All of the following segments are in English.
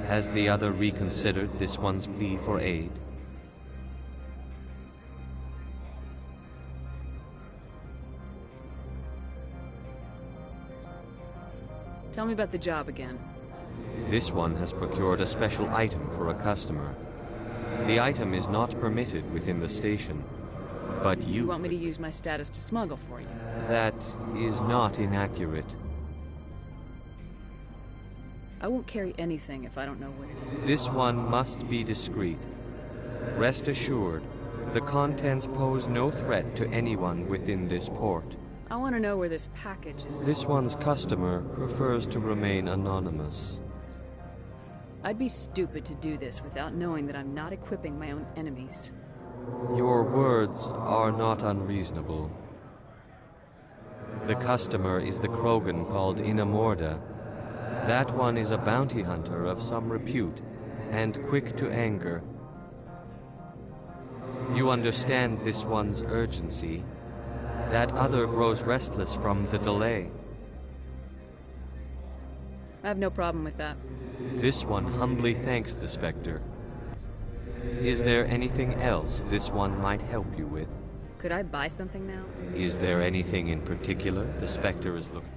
Has the other reconsidered this one's plea for aid? Tell me about the job again. This one has procured a special item for a customer. The item is not permitted within the station, but You want me to use my status to smuggle for you? That is not inaccurate. I won't carry anything if I don't know what it is. This one must be discreet. Rest assured, the contents pose no threat to anyone within this port. I want to know where this package is. This one's customer prefers to remain anonymous. I'd be stupid to do this without knowing that I'm not equipping my own enemies. Your words are not unreasonable. The customer is the Krogan called Inamorda. That one is a bounty hunter of some repute, and quick to anger. You understand this one's urgency. That other grows restless from the delay. I have no problem with that. This one humbly thanks the Spectre. Is there anything else this one might help you with? Could I buy something now? Is there anything in particular the Spectre is looking...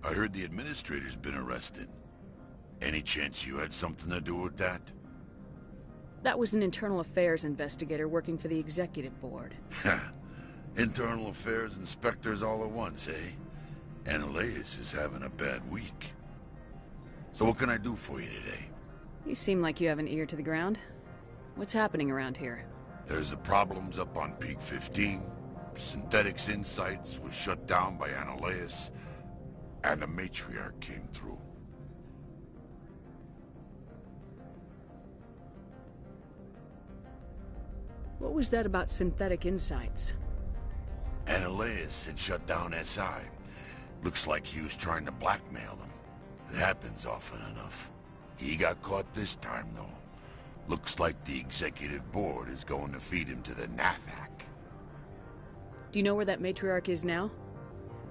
I heard the administrator's been arrested. Any chance you had something to do with that? That was an internal affairs investigator working for the executive board. Internal affairs inspectors all at once, eh? Ananias is having a bad week. So what can I do for you today? You seem like you have an ear to the ground. What's happening around here? There's the problems up on Peak 15. Synthetics Insights was shut down by Ananias. And the matriarch came through. What was that about Synthetic Insights? Ananias had shut down SI. Looks like he was trying to blackmail them. It happens often enough. He got caught this time, though. Looks like the executive board is going to feed him to the Nathak. Do you know where that matriarch is now?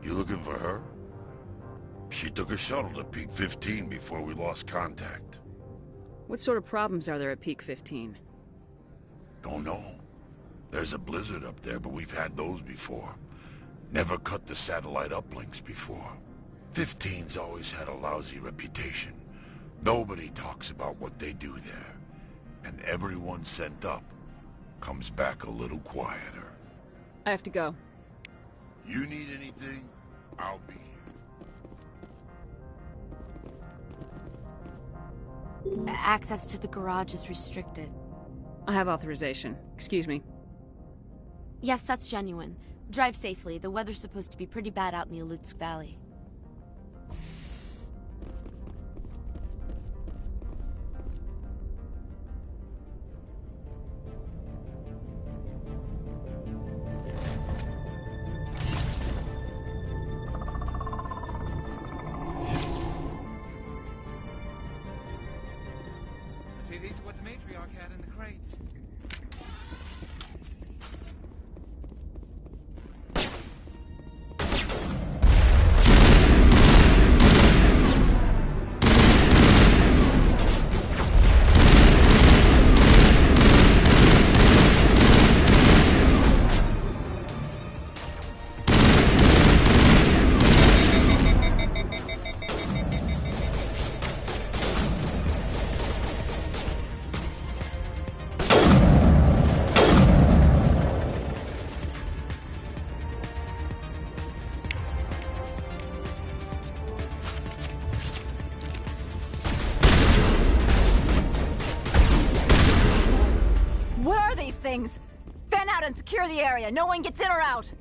You looking for her? She took a shuttle to Peak 15 before we lost contact. What sort of problems are there at Peak 15? Don't know. There's a blizzard up there, but we've had those before. Never cut the satellite uplinks before. 15's always had a lousy reputation. Nobody talks about what they do there. And everyone sent up comes back a little quieter. I have to go. You need anything? I'll be here. Access to the garage is restricted. I have authorization. Excuse me. Yes, that's genuine. Drive safely. The weather's supposed to be pretty bad out in the Alutsk Valley. See, these are what the matriarch had in the crates. What are these things? Fan out and secure the area. No one gets in or out.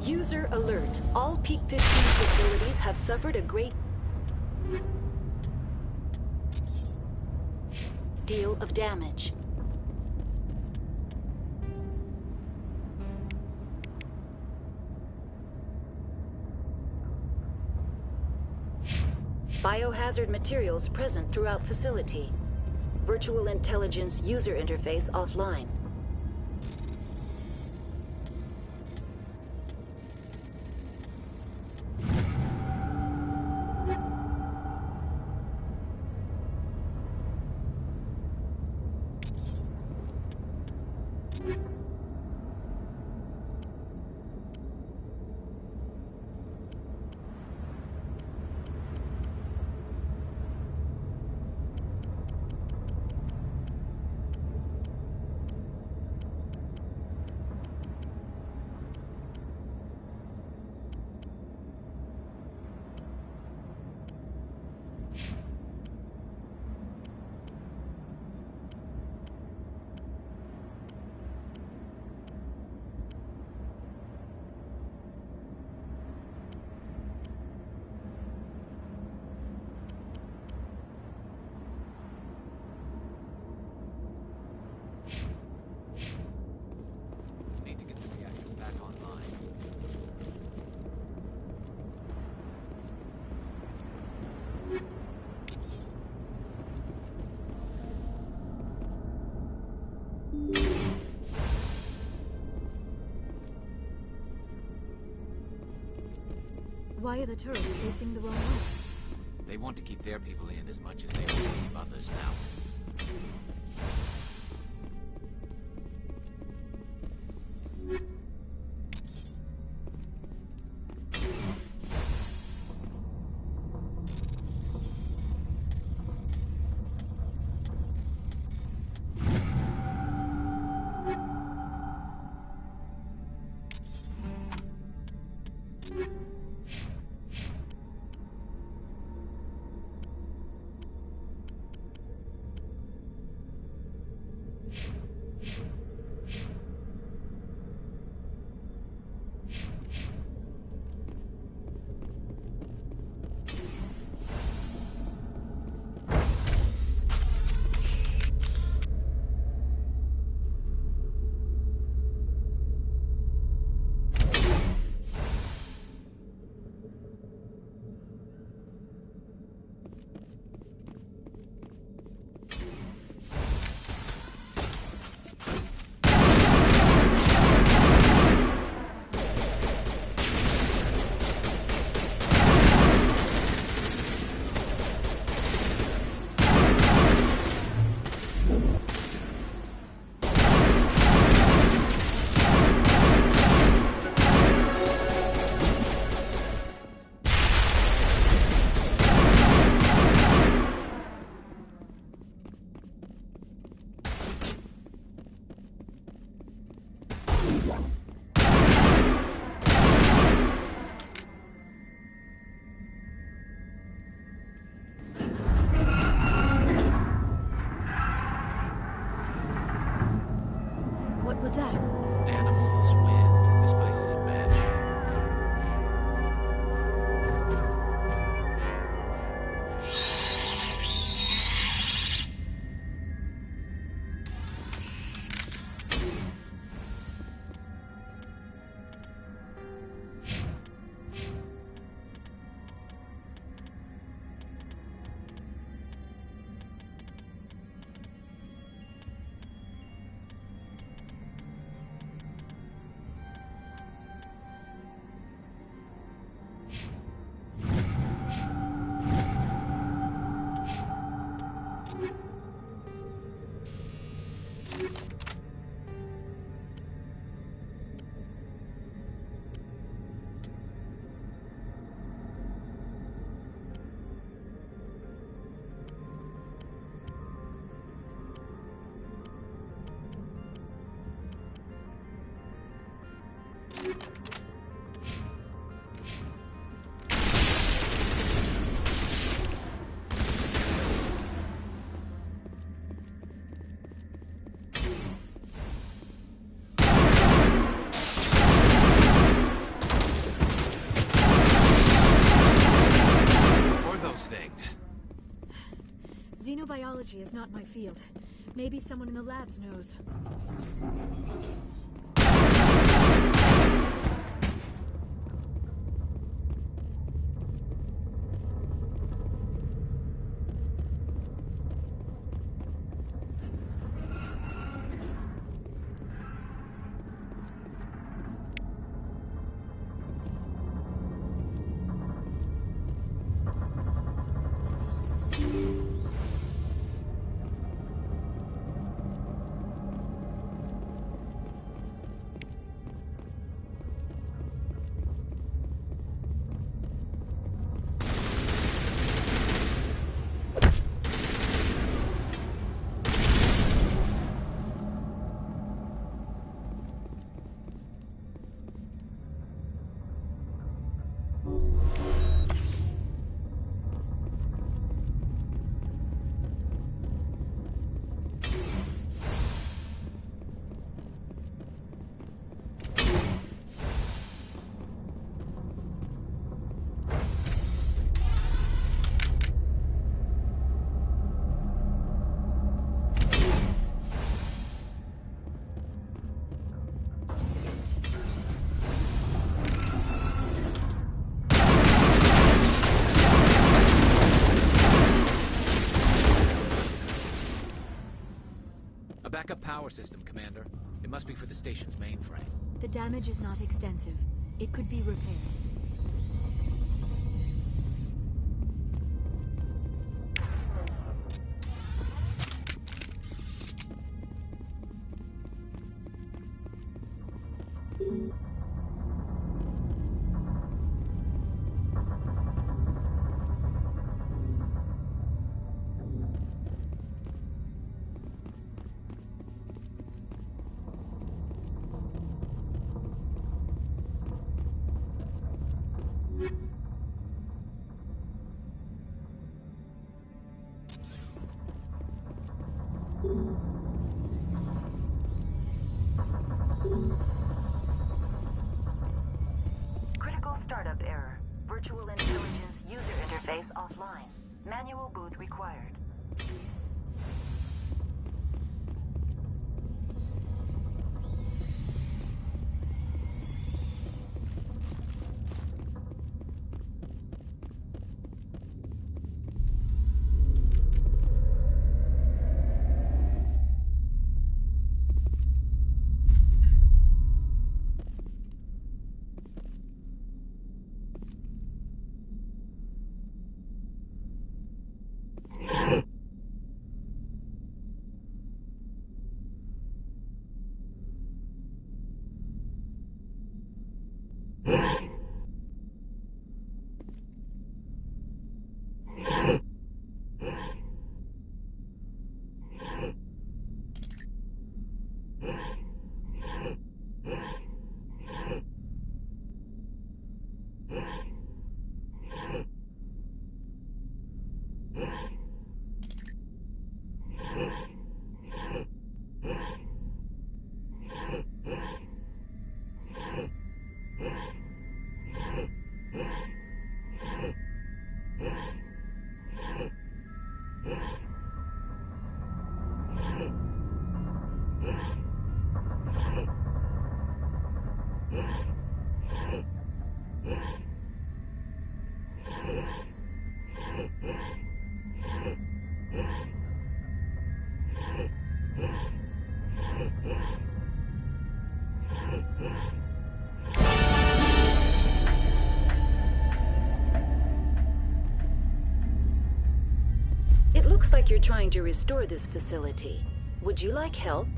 User alert. All Peak 15 facilities have suffered a great deal of damage. Biohazard materials present throughout facility. Virtual intelligence user interface offline. Need to get the reactors back online. Why are the turrets facing the wrong way? They want to keep their people in as much as they want to keep others out. Biology is not my field. Maybe someone in the labs knows. Backup power system, Commander. It must be for the station's mainframe. The damage is not extensive. It could be repaired. Critical startup error. Virtual intelligence user interface offline. Manual boot required. It looks like you're trying to restore this facility. Would you like help?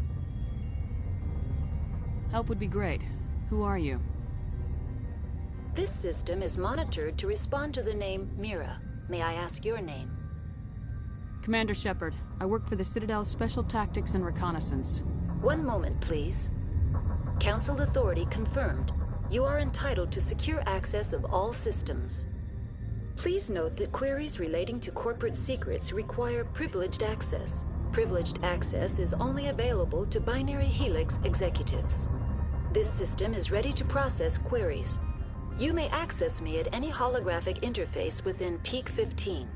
Help would be great. Who are you? This system is monitored to respond to the name Mira. May I ask your name? Commander Shepard. I work for the Citadel's Special Tactics and Reconnaissance. One moment, please. Council authority confirmed. You are entitled to secure access of all systems. Please note that queries relating to corporate secrets require privileged access. Privileged access is only available to Binary Helix executives. This system is ready to process queries. You may access me at any holographic interface within Peak 15.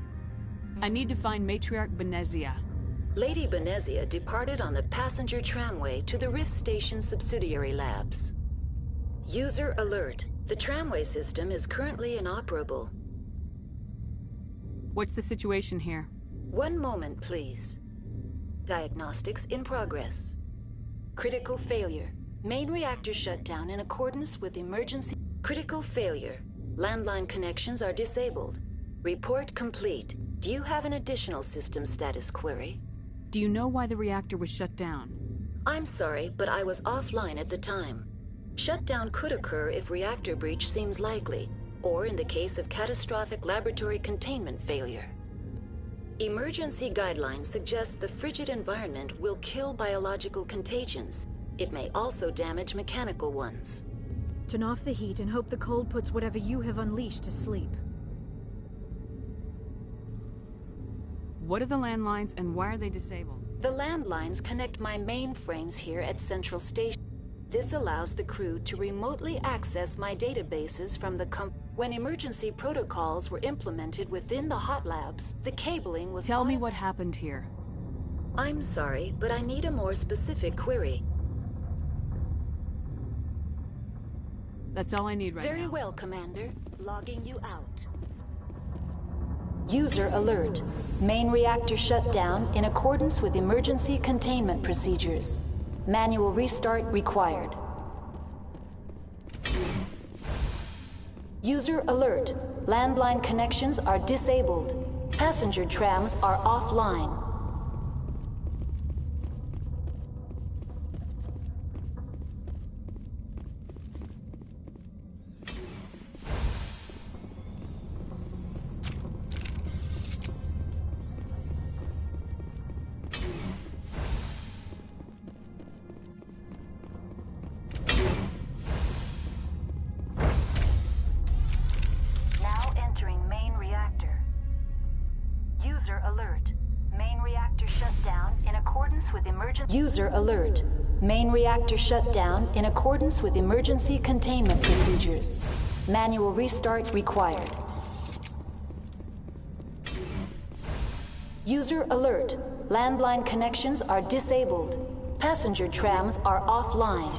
I need to find Matriarch Benezia. Lady Benezia departed on the passenger tramway to the Rift Station subsidiary labs. User alert. The tramway system is currently inoperable. What's the situation here? One moment, please. Diagnostics in progress. Critical failure. Main reactor shut down in accordance with emergency... Critical failure. Landline connections are disabled. Report complete. Do you have an additional system status query? Do you know why the reactor was shut down? I'm sorry, but I was offline at the time. Shutdown could occur if reactor breach seems likely, or in the case of catastrophic laboratory containment failure. Emergency guidelines suggest the frigid environment will kill biological contagions. It may also damage mechanical ones. Turn off the heat and hope the cold puts whatever you have unleashed to sleep. What are the landlines and why are they disabled? The landlines connect my mainframes here at Central Station. This allows the crew to remotely access my databases from the When emergency protocols were implemented within the hot labs, the cabling was... Tell me what happened here. I'm sorry, but I need a more specific query. That's all I need right now. Very well, Commander. Logging you out. User alert. Main reactor shut down in accordance with emergency containment procedures. Manual restart required. User alert. Landline connections are disabled. Passenger trams are offline. User alert. Main reactor shut down in accordance with emergency containment procedures. Manual restart required. User alert. Landline connections are disabled. Passenger trams are offline.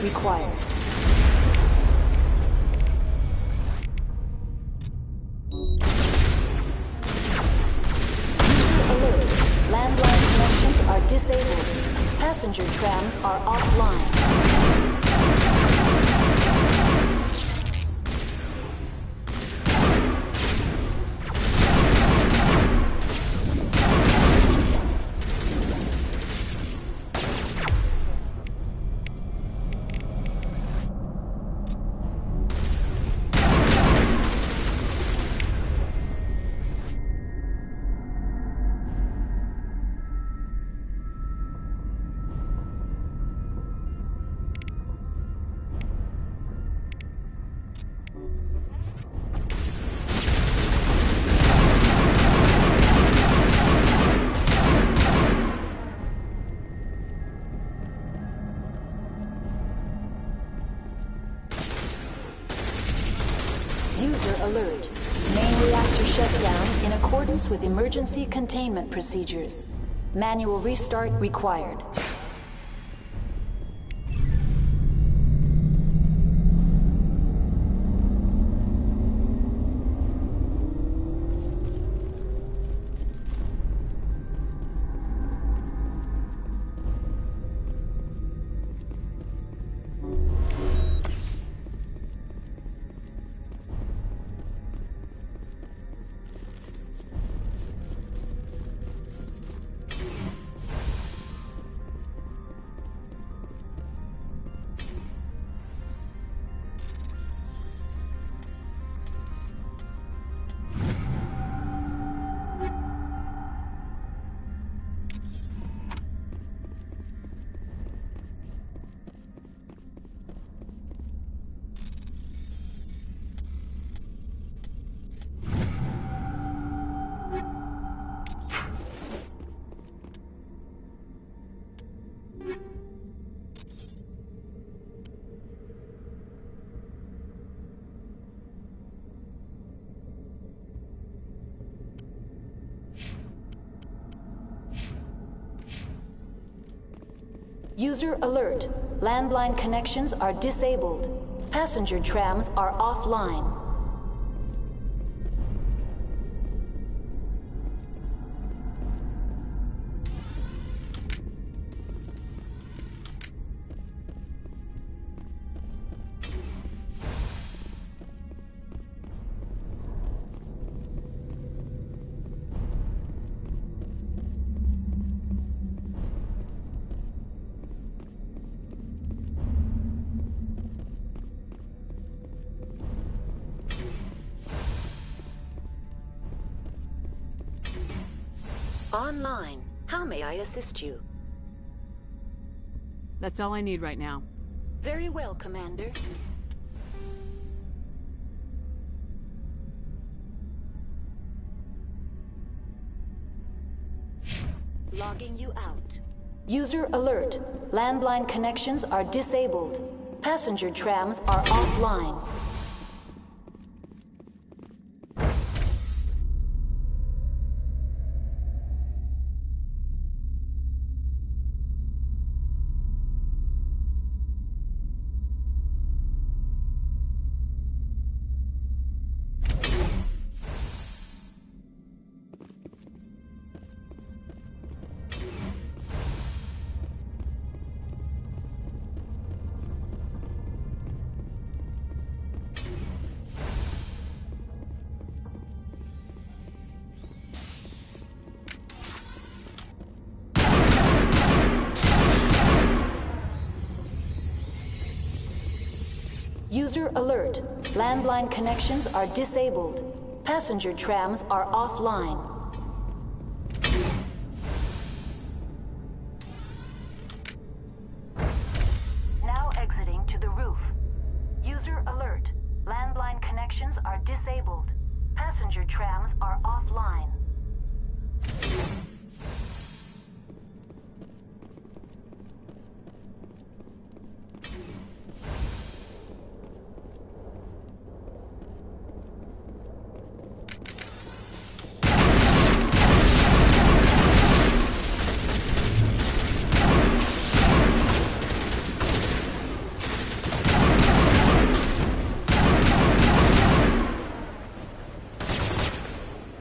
Required. User alert. Landline connections are disabled. Passenger trams are offline. User alert. Main reactor shut down in accordance with emergency containment procedures. Manual restart required. User alert. Landline connections are disabled. Passenger trams are offline. Online. How may I assist you? That's all I need right now. Very well, Commander. Logging you out. User alert. Landline connections are disabled. Passenger trams are offline. User alert. Landline connections are disabled. Passenger trams are offline. Now exiting to the roof. User alert. Landline connections are disabled. Passenger trams are offline.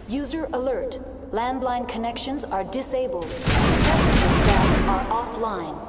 User alert. Landline connections are disabled. Passenger trams are offline.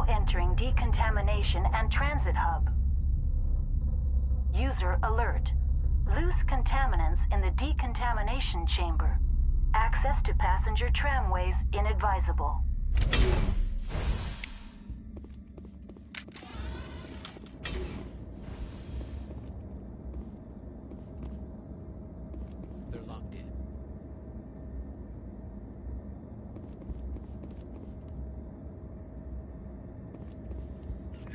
Entering decontamination and transit hub. User alert. Loose contaminants in the decontamination chamber. Access to passenger tramways inadvisable. They're locked in.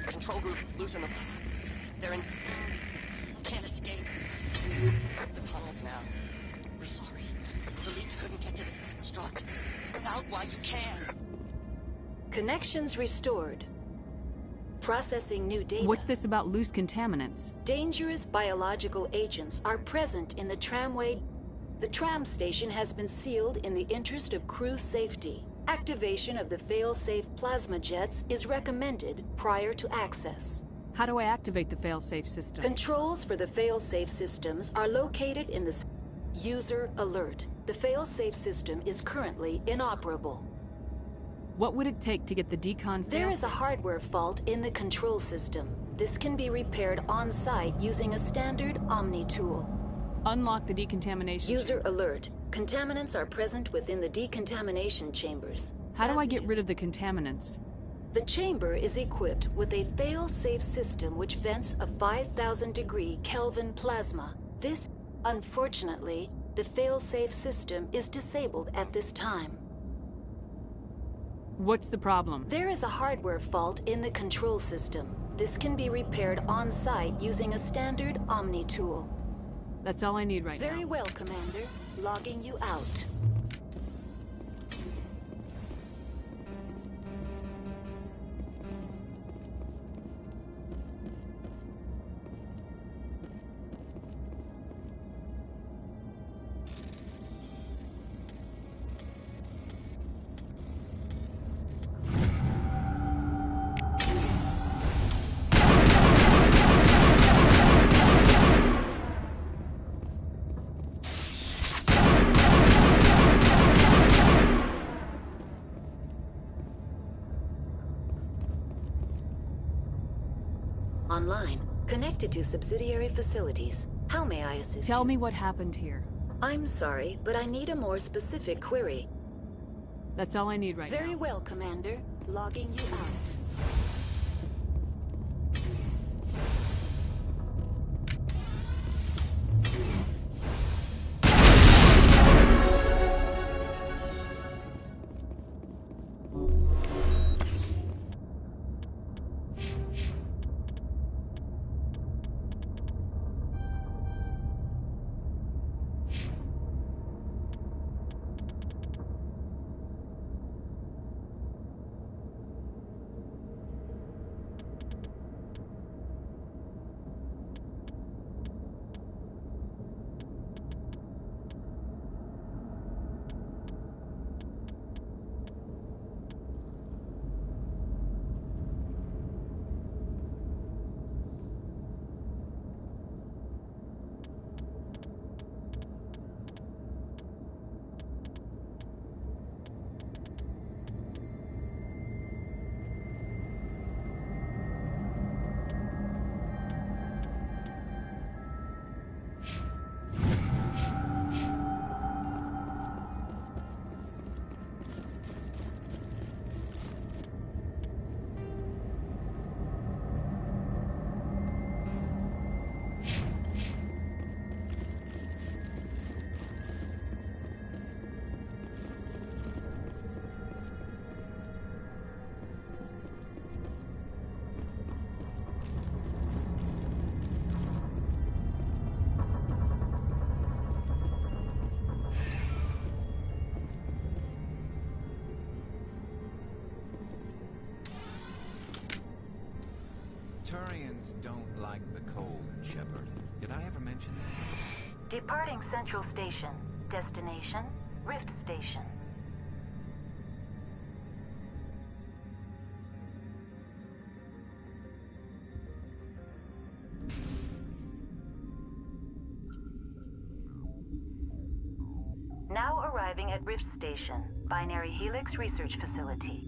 Control group, loosen them. They're in... Can't escape. The tunnels now. We're sorry. The leads couldn't get to the third struck. Get out while you can. Connections restored. Processing new data. What's this about loose contaminants? Dangerous biological agents are present in the tramway. The tram station has been sealed in the interest of crew safety. Activation of the fail-safe plasma jets is recommended prior to access. How do I activate the fail-safe system? Controls for the fail-safe systems are located in the user alert. The fail-safe system is currently inoperable. What would it take to get the decon There is a fail-safe? hardware fault in the control system. This can be repaired on-site using a standard Omni tool. Unlock the decontamination. User alert. Contaminants are present within the decontamination chambers. How do I get rid of the contaminants? The chamber is equipped with a fail-safe system which vents a 5,000 degree Kelvin plasma. This, unfortunately, the fail-safe system is disabled at this time. What's the problem? There is a hardware fault in the control system. This can be repaired on-site using a standard Omni tool. That's all I need right now. Very well, Commander. Logging you out. Online. Connected to subsidiary facilities. How may I assist Tell you? me what happened here. I'm sorry, but I need a more specific query. That's all I need right now. Very well, Commander. Logging you out. Turians don't like the cold, Shepard. Did I ever mention that? Departing Central Station. Destination, Rift Station. Now arriving at Rift Station, Binary Helix Research Facility.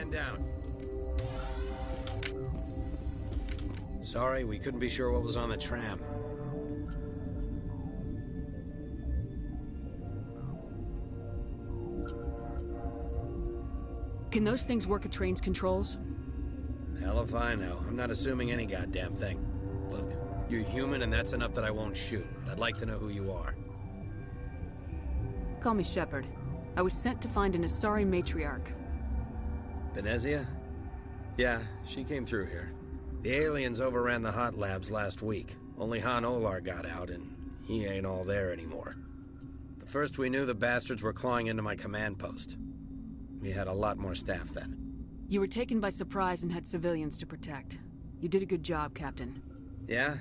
Man down. Sorry, we couldn't be sure what was on the tram. Can those things work at train's controls? Hell if I know. I'm not assuming any goddamn thing. Look, you're human and that's enough that I won't shoot, but I'd like to know who you are. Call me Shepard. I was sent to find an Asari matriarch. Venezia? Yeah, she came through here. The aliens overran the hot labs last week. Only Han Olar got out, and he ain't all there anymore. The first we knew, the bastards were clawing into my command post. We had a lot more staff then. You were taken by surprise and had civilians to protect. You did a good job, Captain. Yeah?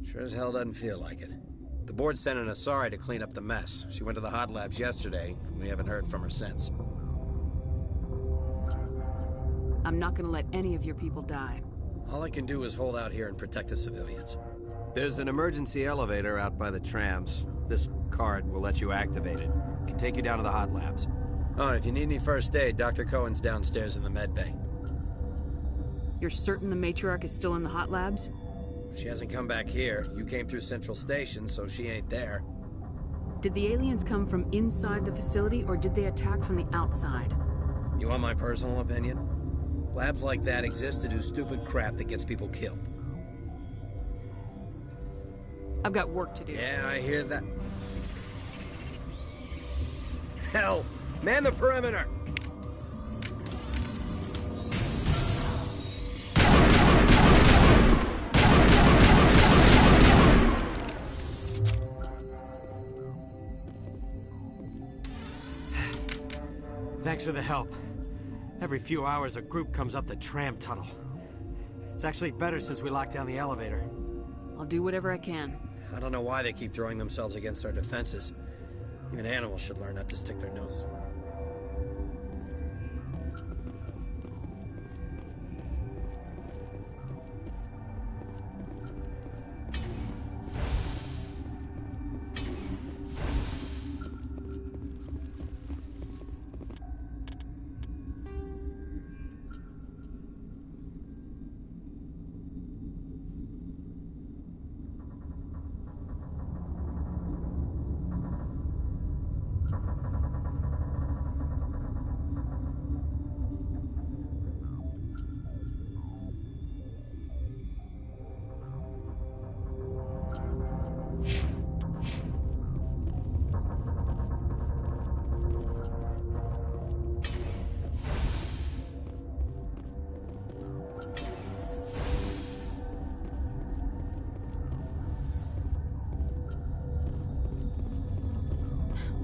Sure as hell doesn't feel like it. The board sent an Asari to clean up the mess. She went to the hot labs yesterday. We haven't heard from her since. I'm not gonna let any of your people die. All I can do is hold out here and protect the civilians. There's an emergency elevator out by the trams. This card will let you activate it. It can take you down to the hot labs. Oh, and if you need any first aid, Dr. Cohen's downstairs in the med bay. You're certain the matriarch is still in the hot labs? She hasn't come back here. You came through Central Station, so she ain't there. Did the aliens come from inside the facility, or did they attack from the outside? You want my personal opinion? Labs like that exist to do stupid crap that gets people killed. I've got work to do. Yeah, I hear that. Hell! Man the perimeter! Thanks for the help. Every few hours, a group comes up the tram tunnel. It's actually better since we locked down the elevator. I'll do whatever I can. I don't know why they keep throwing themselves against our defenses. Even animals should learn not to stick their noses.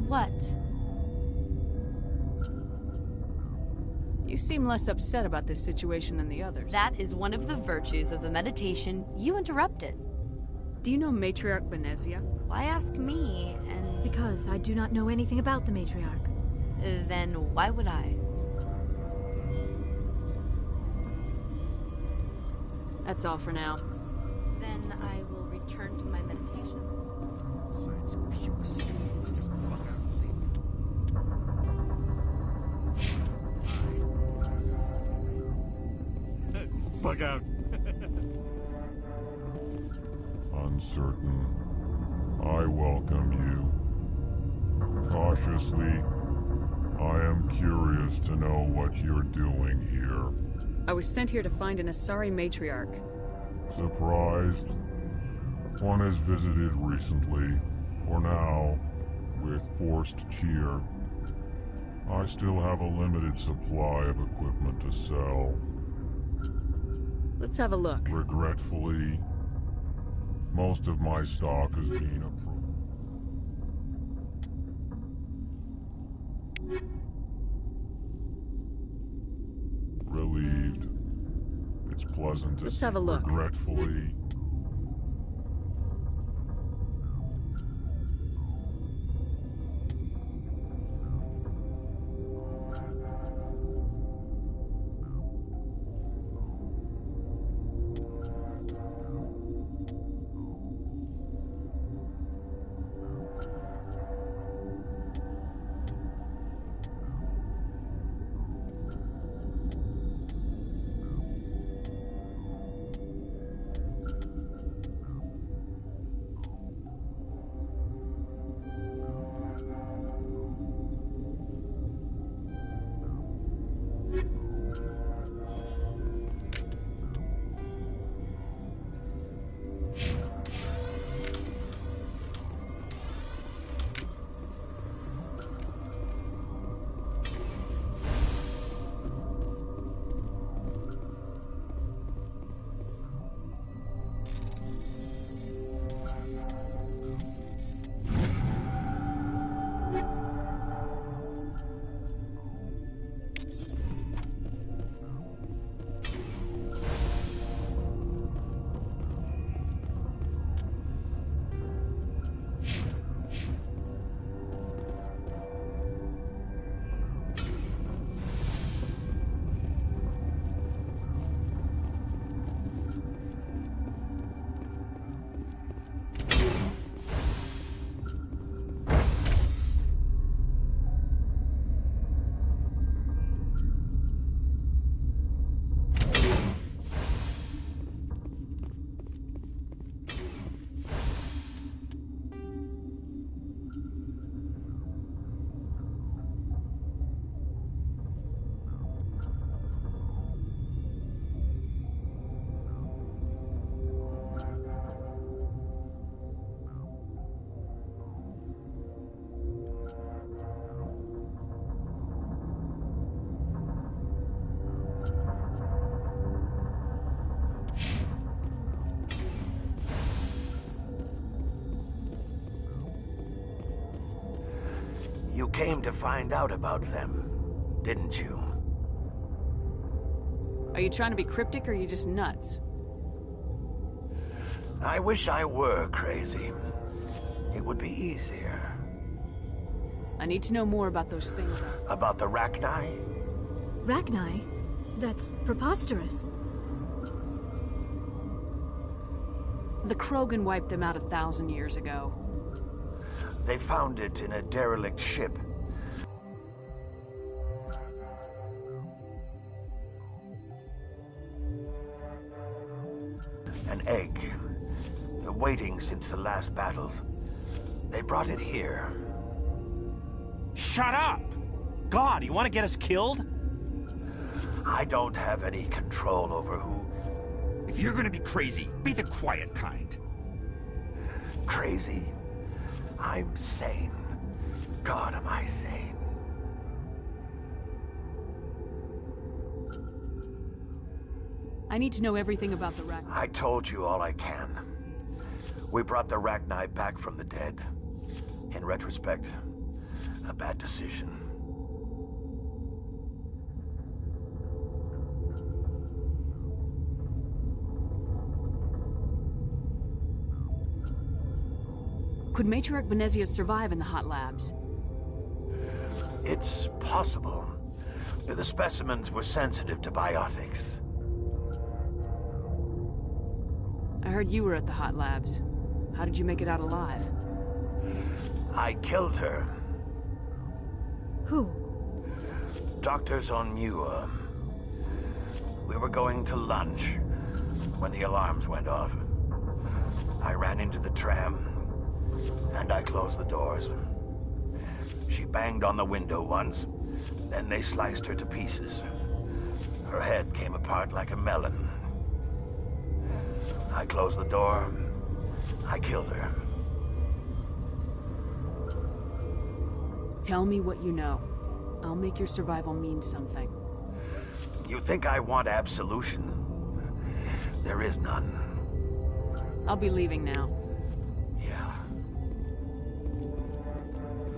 What? You seem less upset about this situation than the others. That is one of the virtues of the meditation you interrupted. Do you know Matriarch Venezia? Why ask me, and... Because I do not know anything about the matriarch. Then why would I? That's all for now. Then I will return to my meditations. Science pukes. Just fuck out. Bug out. Uncertain. I welcome you. Cautiously, I am curious to know what you're doing here. I was sent here to find an Asari matriarch. Surprised? One has visited recently, for now, with forced cheer. I still have a limited supply of equipment to sell. Let's have a look. Regretfully, most of my stock is being relieved. It's pleasant to Let's see. have a look. Regretfully, You came to find out about them, didn't you? Are you trying to be cryptic or are you just nuts? I wish I were crazy. It would be easier. I need to know more about those things. About the Rachni? Rachni? That's preposterous. The Krogan wiped them out 1,000 years ago. They found it in a derelict ship. An egg. Waiting since the last battles. They brought it here. Shut up! God, you want to get us killed? I don't have any control over who... If you're gonna be crazy, be the quiet kind. Crazy? I'm sane. God, am I sane. I need to know everything about the Rachni. I told you all I can. We brought the Rachni back from the dead. In retrospect, a bad decision. Could Matriarch Benezia survive in the hot labs? It's possible. The specimens were sensitive to biotics. I heard you were at the hot labs. How did you make it out alive? I killed her. Who? Doctors on Muir. We were going to lunch when the alarms went off. I ran into the tram, and I closed the doors. She banged on the window once, then they sliced her to pieces. Her head came apart like a melon. I closed the door. I killed her. Tell me what you know. I'll make your survival mean something. You think I want absolution? There is none. I'll be leaving now. Yeah.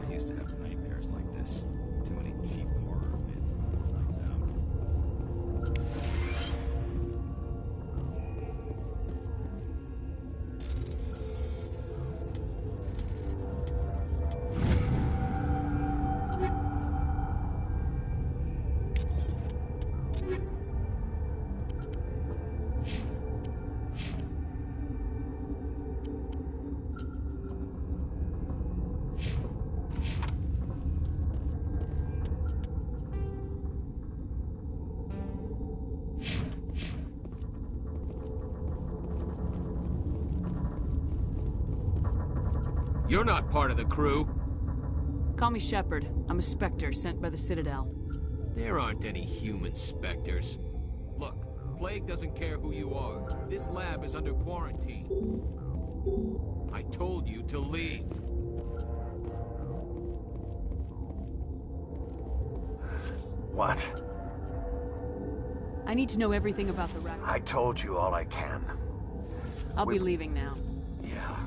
I used to have nightmares like this. Too many cheap horror vids before lights out. You're not part of the crew. Call me Shepard. I'm a Spectre sent by the Citadel. There aren't any human Spectres. Look, Plague doesn't care who you are. This lab is under quarantine. I told you to leave. What? I need to know everything about the Rachni. I told you all I can. I'll be leaving now. Yeah.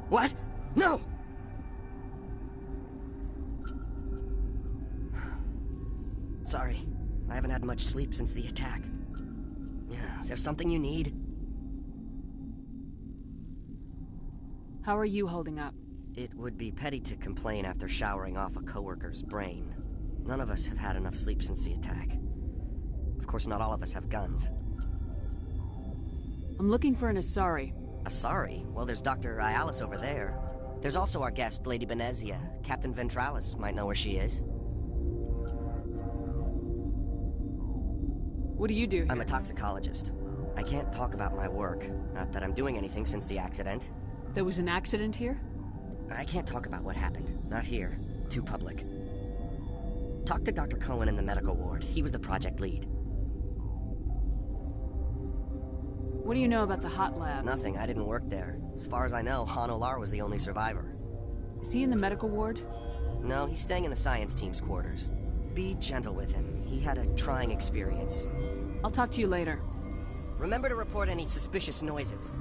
What? No! Sorry. I haven't had much sleep since the attack. Yeah, is there something you need? How are you holding up? It would be petty to complain after showering off a coworker's brain. None of us have had enough sleep since the attack. Of course, not all of us have guns. I'm looking for an Asari. Asari? Well, there's Dr. Ayalis over there. There's also our guest, Lady Benezia. Captain Ventralis might know where she is. What do you do here? I'm a toxicologist. I can't talk about my work. Not that I'm doing anything since the accident. There was an accident here? I can't talk about what happened. Not here. Too public. Talk to Dr. Cohen in the medical ward. He was the project lead. What do you know about the hot labs? Nothing. I didn't work there. As far as I know, Han Olar was the only survivor. Is he in the medical ward? No, he's staying in the science team's quarters. Be gentle with him. He had a trying experience. I'll talk to you later. Remember to report any suspicious noises.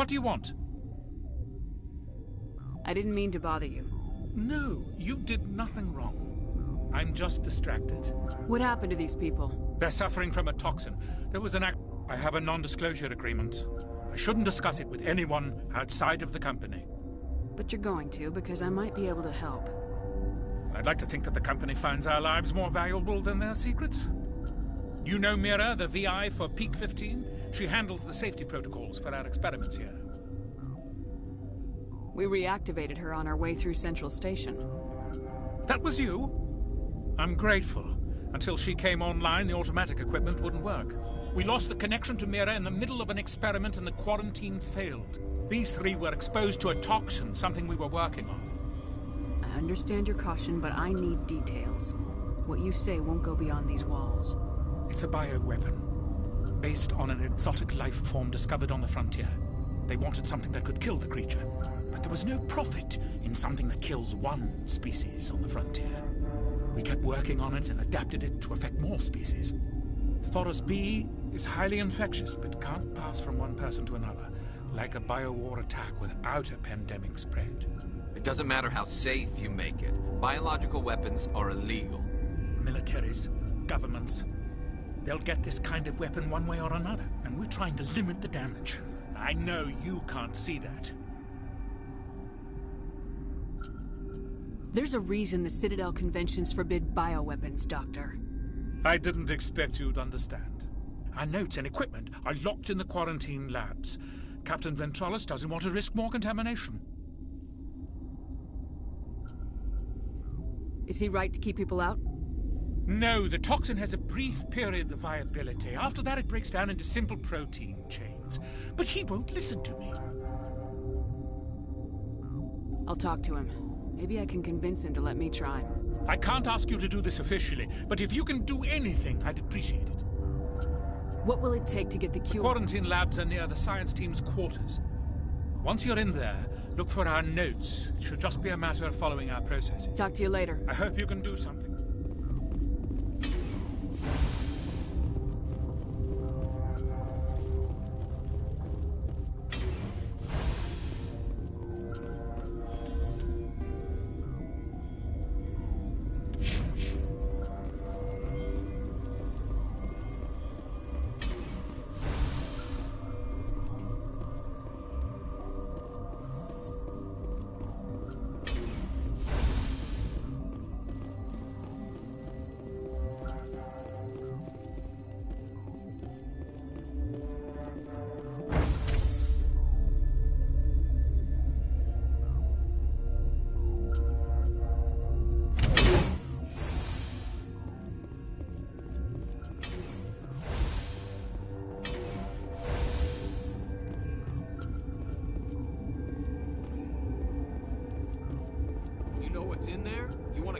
What do you want? I didn't mean to bother you. No, you did nothing wrong. I'm just distracted. What happened to these people? They're suffering from a toxin. There was an I have a non-disclosure agreement. I shouldn't discuss it with anyone outside of the company. But you're going to, because I might be able to help. I'd like to think that the company finds our lives more valuable than their secrets. You know Mira, the VI for Peak 15? She handles the safety protocols for our experiments here. We reactivated her on our way through Central Station. That was you? I'm grateful. Until she came online, the automatic equipment wouldn't work. We lost the connection to Mira in the middle of an experiment and the quarantine failed. These three were exposed to a toxin, something we were working on. I understand your caution, but I need details. What you say won't go beyond these walls. It's a bioweapon, based on an exotic life form discovered on the frontier. They wanted something that could kill the creature, but there was no profit in something that kills one species on the frontier. We kept working on it and adapted it to affect more species. Thoros B is highly infectious, but can't pass from one person to another, like a biowar attack without a pandemic spread. It doesn't matter how safe you make it. Biological weapons are illegal. Militaries, governments, they'll get this kind of weapon one way or another, and we're trying to limit the damage. I know you can't see that. There's a reason the Citadel conventions forbid bioweapons, Doctor. I didn't expect you'd understand. Our notes and equipment are locked in the quarantine labs. Captain Ventralis doesn't want to risk more contamination. Is he right to keep people out? No, the toxin has a brief period of viability. After that, it breaks down into simple protein chains. But he won't listen to me. I'll talk to him. Maybe I can convince him to let me try. I can't ask you to do this officially, but if you can do anything, I'd appreciate it. What will it take to get the cure? Quarantine labs are near the science team's quarters. Once you're in there, look for our notes. It should just be a matter of following our process. Talk to you later. I hope you can do something.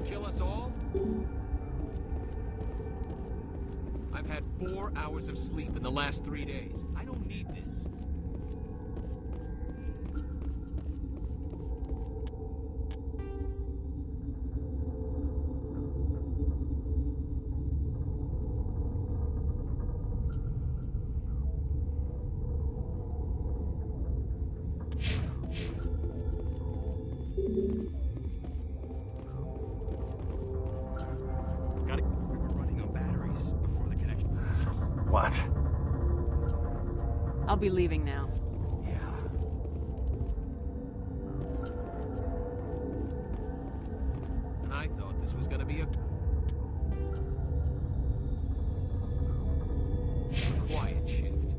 to kill us all? I've had 4 hours of sleep in the last 3 days. I don't need this. We were running on batteries before the connection. What? I'll be leaving now. And I thought this was gonna be a quiet shift.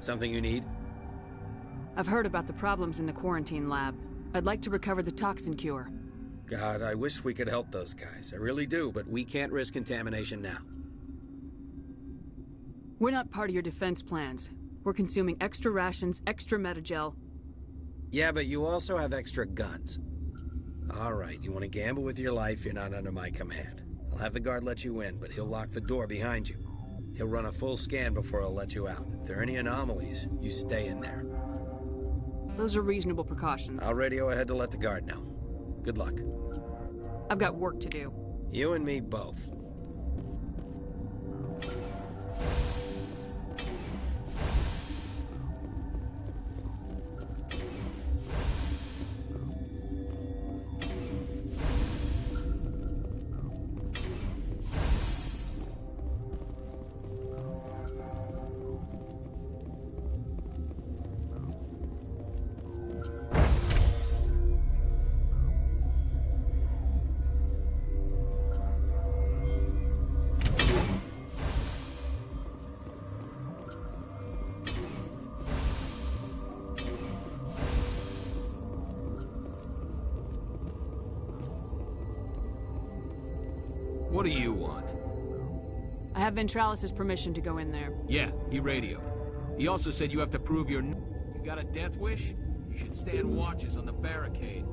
Something you need? I've heard about the problems in the quarantine lab. I'd like to recover the toxin cure. God, I wish we could help those guys. I really do, but we can't risk contamination now. We're not part of your defense plans. We're consuming extra rations, extra metagel. Yeah, but you also have extra guns. All right, you want to gamble with your life, you're not under my command. I'll have the guard let you in, but he'll lock the door behind you. He'll run a full scan before he'll let you out. If there are any anomalies, you stay in there. Those are reasonable precautions. I'll radio ahead to let the guard know. Good luck. I've got work to do. You and me both. What do you want? I have Ventralis' permission to go in there. Yeah, he radioed. He also said you have to prove you're... You got a death wish? You should stand watches on the barricade.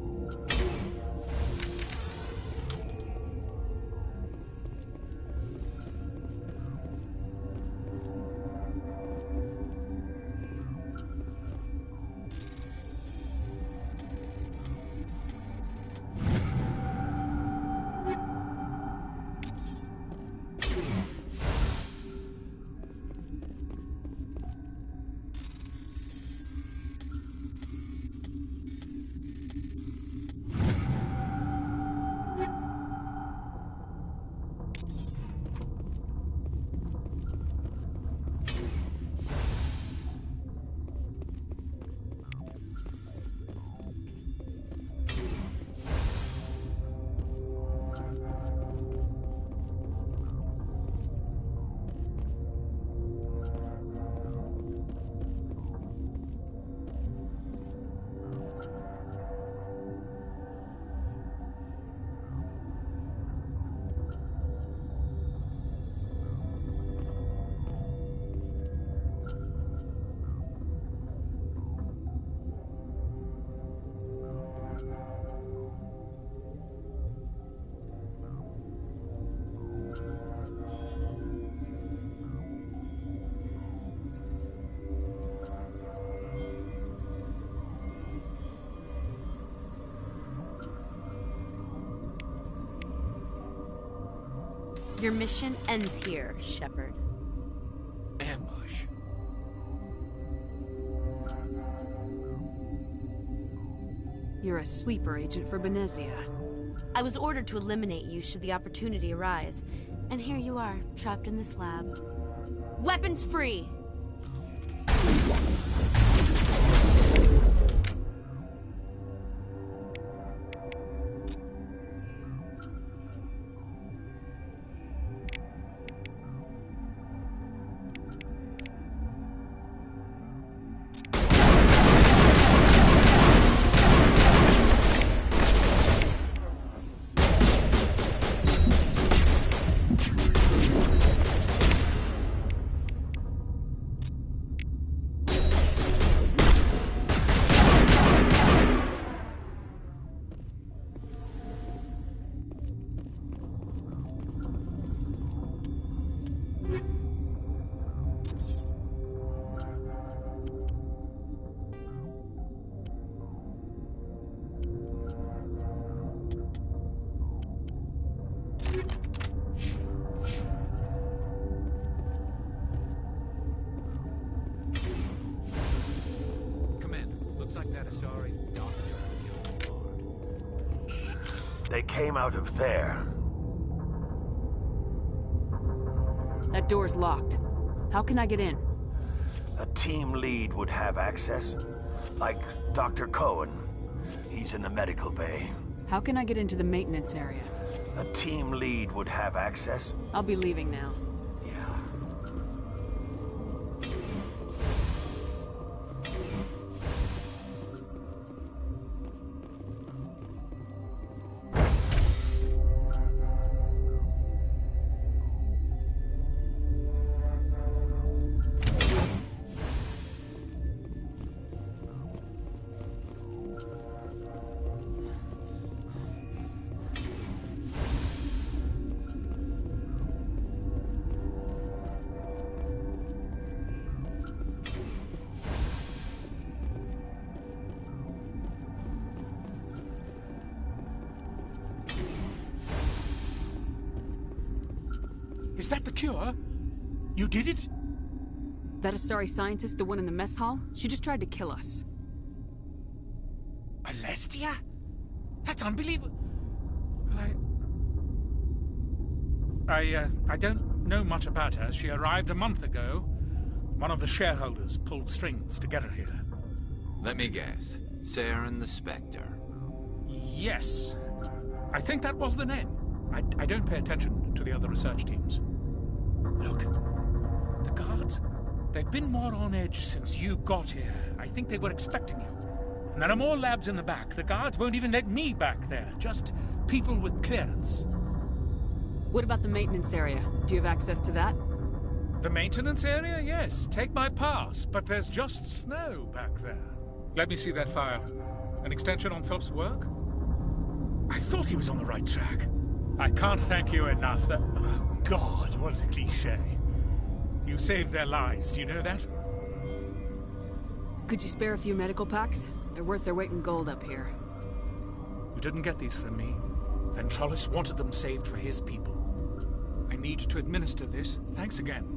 Your mission ends here, Shepard. Ambush. You're a sleeper agent for Benezia. I was ordered to eliminate you should the opportunity arise. And here you are, trapped in this lab. Weapons free! They came out of there. That door's locked. How can I get in? A team lead would have access. Like Dr. Cohen. He's in the medical bay. How can I get into the maintenance area? A team lead would have access. I'll be leaving now. Is that the cure? You did it? That Asari scientist, the one in the mess hall? She just tried to kill us. Alestia? That's unbelievable. I don't know much about her. She arrived a month ago. One of the shareholders pulled strings to get her here. Let me guess. Saren the Spectre. Yes. I think that was the name. I don't pay attention to the other research teams. Look, the guards, they've been more on edge since you got here. I think they were expecting you. And there are more labs in the back. The guards won't even let me back there. Just people with clearance. What about the maintenance area? Do you have access to that? The maintenance area? Yes. Take my pass. But there's just snow back there. Let me see that file. An extension on Philip's work? I thought he was on the right track. I can't thank you enough. That... Oh, God, what a cliché. You saved their lives, do you know that? Could you spare a few medical packs? They're worth their weight in gold up here. You didn't get these from me. Ventralis wanted them saved for his people. I need to administer this. Thanks again.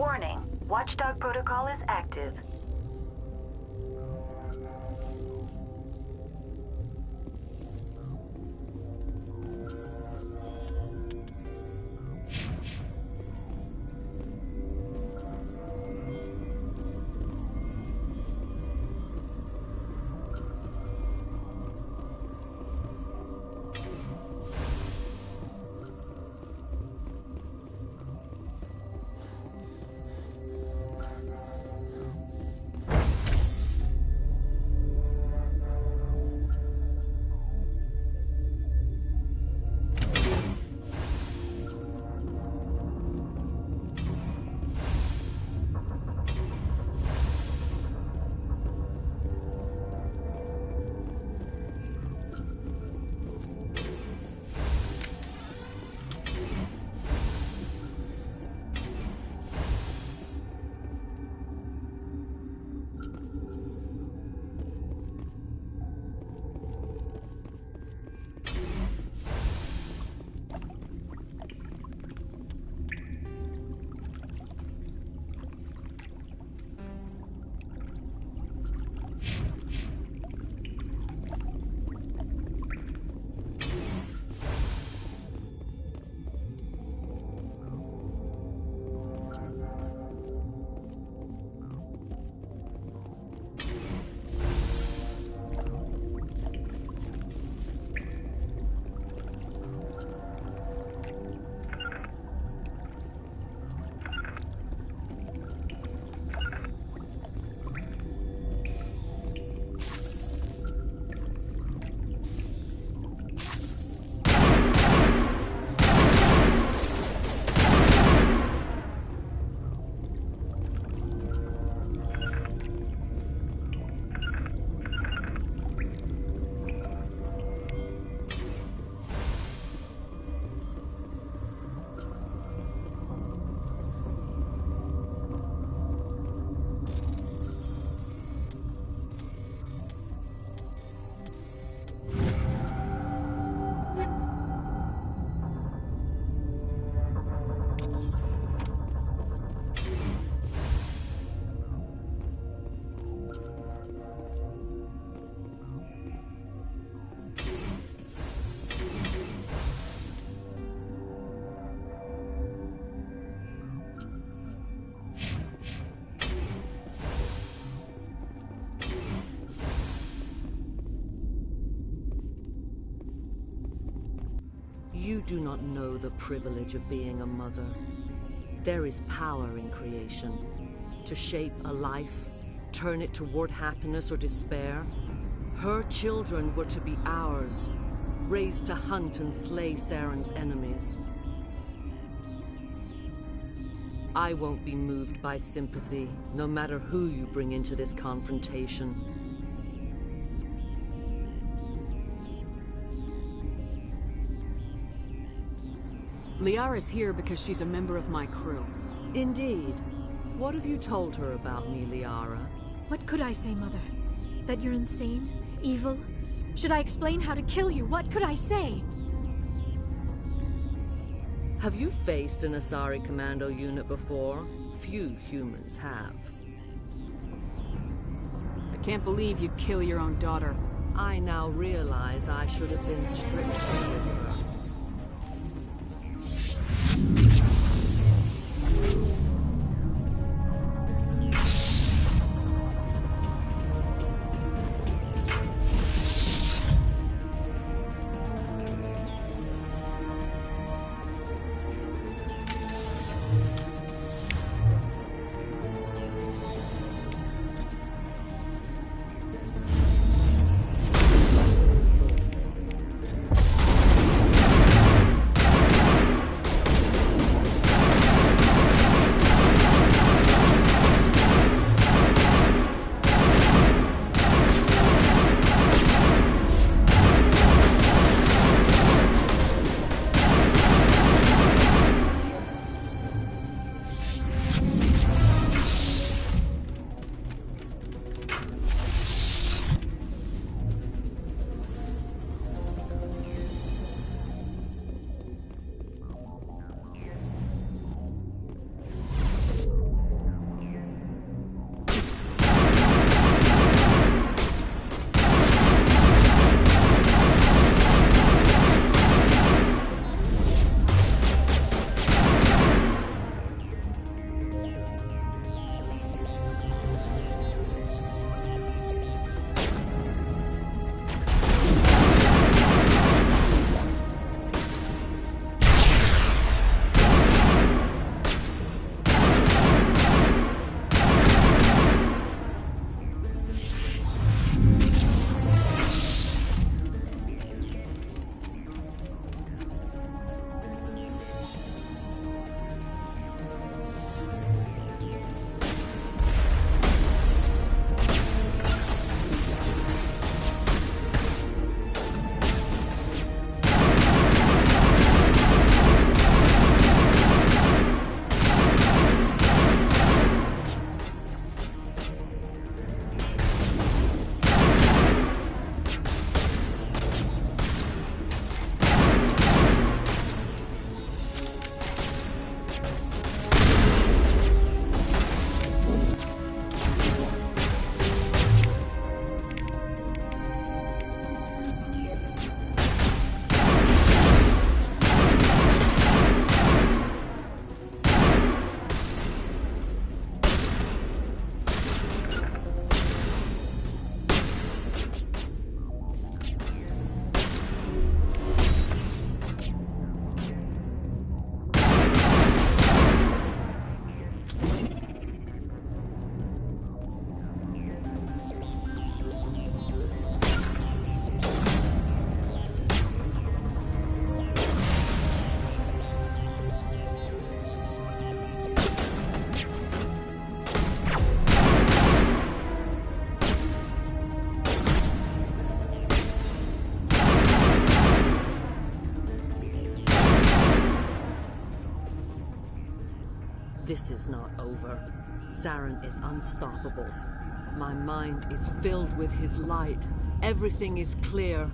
Warning, Watchdog protocol is active. You do not know the privilege of being a mother. There is power in creation. To shape a life, turn it toward happiness or despair. Her children were to be ours, raised to hunt and slay Saren's enemies. I won't be moved by sympathy, no matter who you bring into this confrontation. Liara's here because she's a member of my crew. Indeed. What have you told her about me, Liara? What could I say, Mother? That you're insane? Evil? Should I explain how to kill you? What could I say? Have you faced an Asari commando unit before? Few humans have. I can't believe you'd kill your own daughter. I now realize I should have been stricter with her. This is not over. Saren is unstoppable. My mind is filled with his light. Everything is clear.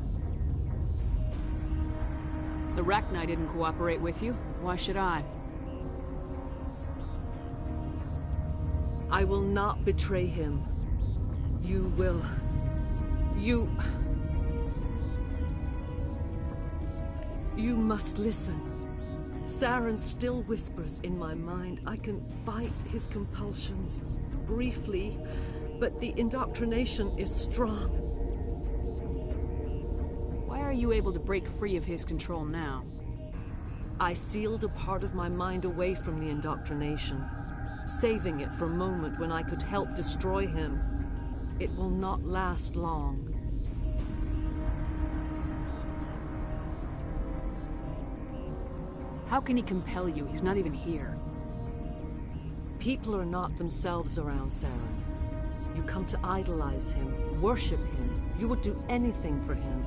The Rachni didn't cooperate with you. Why should I? I will not betray him. You will... You must listen. Saren still whispers in my mind. I can fight his compulsions, briefly, but the indoctrination is strong. Why are you able to break free of his control now? I sealed a part of my mind away from the indoctrination, saving it for a moment when I could help destroy him. It will not last long. How can he compel you? He's not even here. People are not themselves around Saren. You come to idolize him, worship him. You would do anything for him.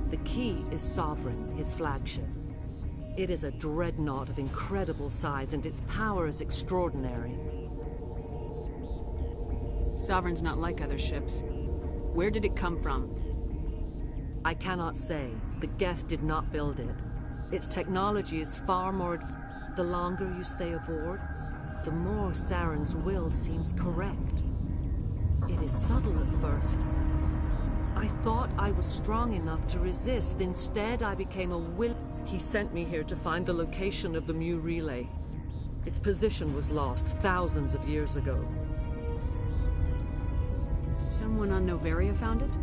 The key is Sovereign, his flagship. It is a dreadnought of incredible size, and its power is extraordinary. Sovereign's not like other ships. Where did it come from? I cannot say. The Geth did not build it. Its technology is far more... The longer you stay aboard, the more Saren's will seems correct. It is subtle at first. I thought I was strong enough to resist. Instead, I became a will... He sent me here to find the location of the Mu relay. Its position was lost thousands of years ago. Someone on Noveria found it?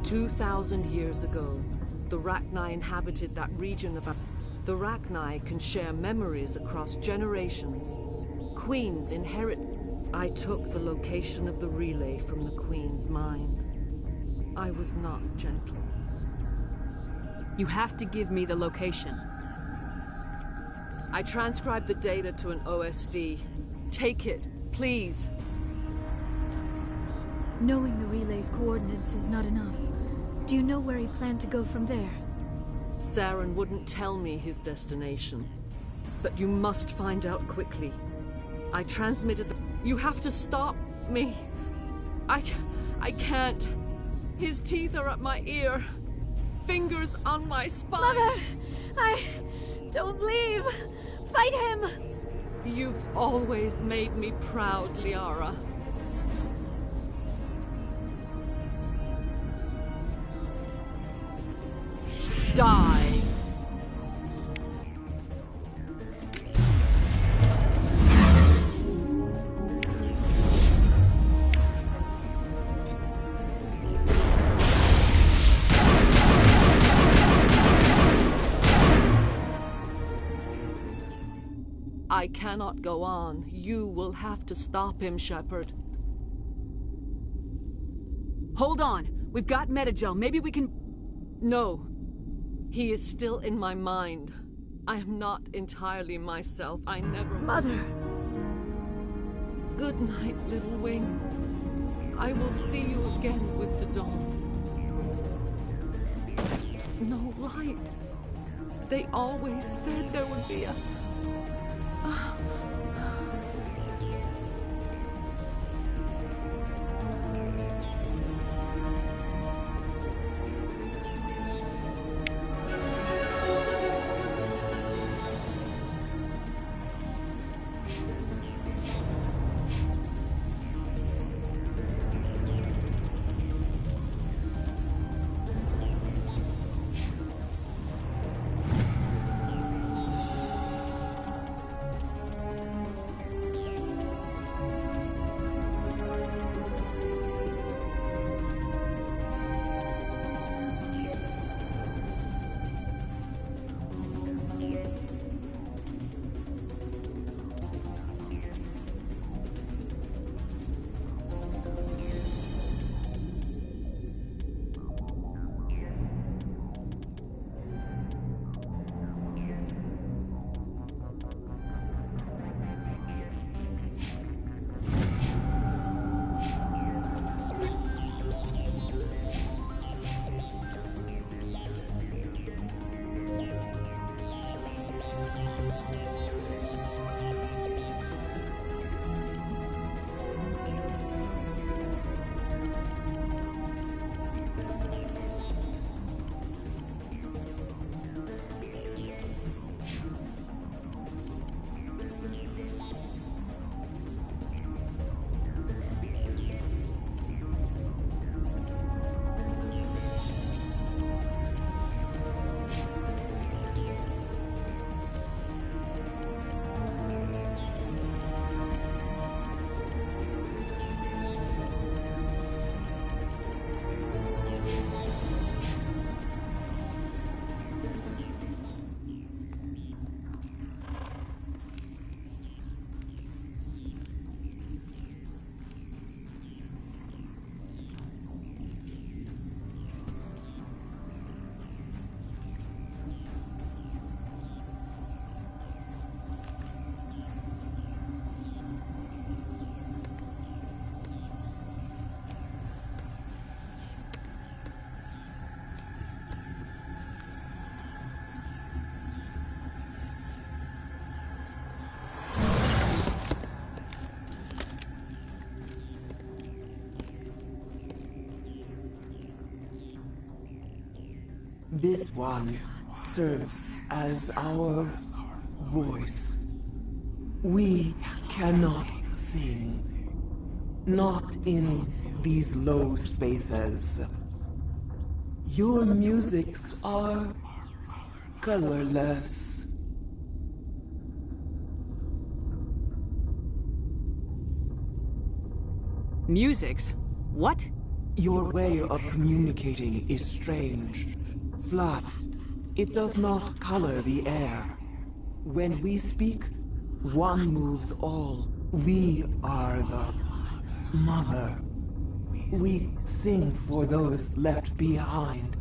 2,000 years ago, the Rachni inhabited that region of... The Rachni can share memories across generations. Queens inherit... I took the location of the relay from the Queen's mind. I was not gentle. You have to give me the location. I transcribed the data to an OSD. Take it, please. Knowing the relay's coordinates is not enough. Do you know where he planned to go from there? Saren wouldn't tell me his destination. But you must find out quickly. I transmitted the... You have to stop me. I can't. His teeth are at my ear. Fingers on my spine. Mother! Don't leave! Fight him! You've always made me proud, Liara. Die! I cannot go on. You will have to stop him, Shepard. Hold on. We've got Metagel. Maybe we can... No. He is still in my mind. I am not entirely myself. I never... Mother! Good night, little wing. I will see you again with the dawn. No light. They always said there would be a... This one serves as our voice. We cannot sing. Not in these low spaces. Your musics are colorless. Musics? What? Your way of communicating is strange. Flat. It does not color the air. When we speak, one moves all. We are the mother. We sing for those left behind.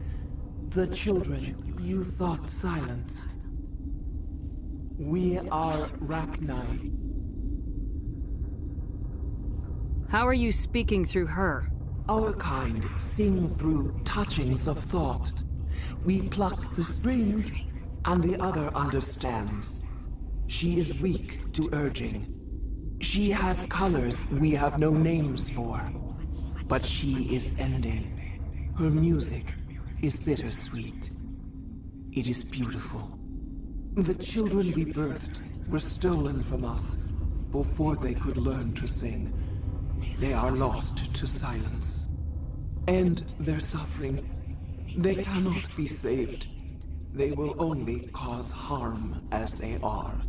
The children you thought silenced. We are Rachni. How are you speaking through her? Our kind sing through touchings of thought. We pluck the strings, and the other understands. She is weak to urging. She has colors we have no names for. But she is ending. Her music is bittersweet. It is beautiful. The children we birthed were stolen from us before they could learn to sing. They are lost to silence. And their suffering, they cannot be saved. They will only cause harm as they are.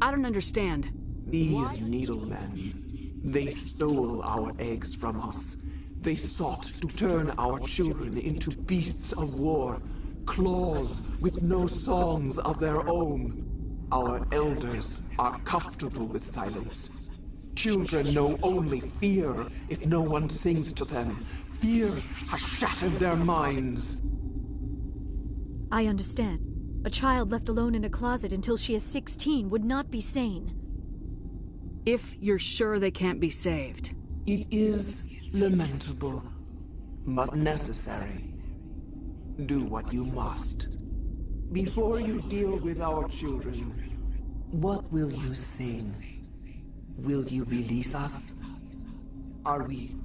I don't understand. These needlemen, they stole our eggs from us. They sought to turn our children into beasts of war, claws with no songs of their own. Our elders are comfortable with silence. Children know only fear if no one sings to them. Fear has shattered their minds. I understand. A child left alone in a closet until she is 16 would not be sane. If you're sure they can't be saved. It is lamentable, but necessary. Do what you must. Before you deal with our children, what will you sing? Will you release us? Are we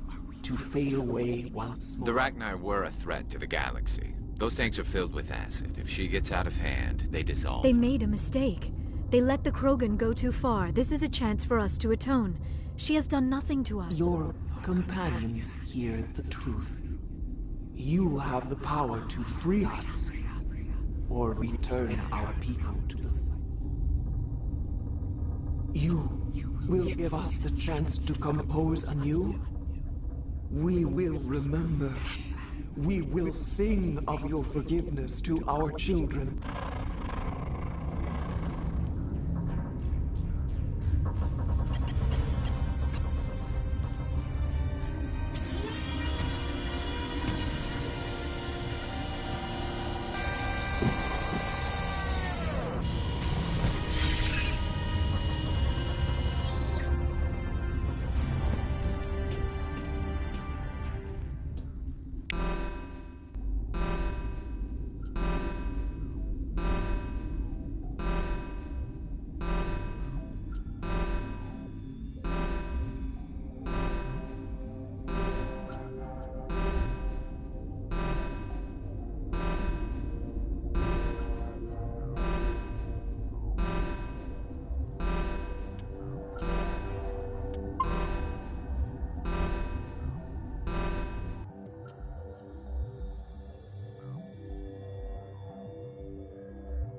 to fade away once more? The Rachni were a threat to the galaxy. Those tanks are filled with acid. If she gets out of hand, they dissolve. They made a mistake. They let the Krogan go too far. This is a chance for us to atone. She has done nothing to us. Your companions hear the truth. You have the power to free us, or return our people to the fight. You will give us the chance to compose anew? We will remember. We will sing of your forgiveness to our children.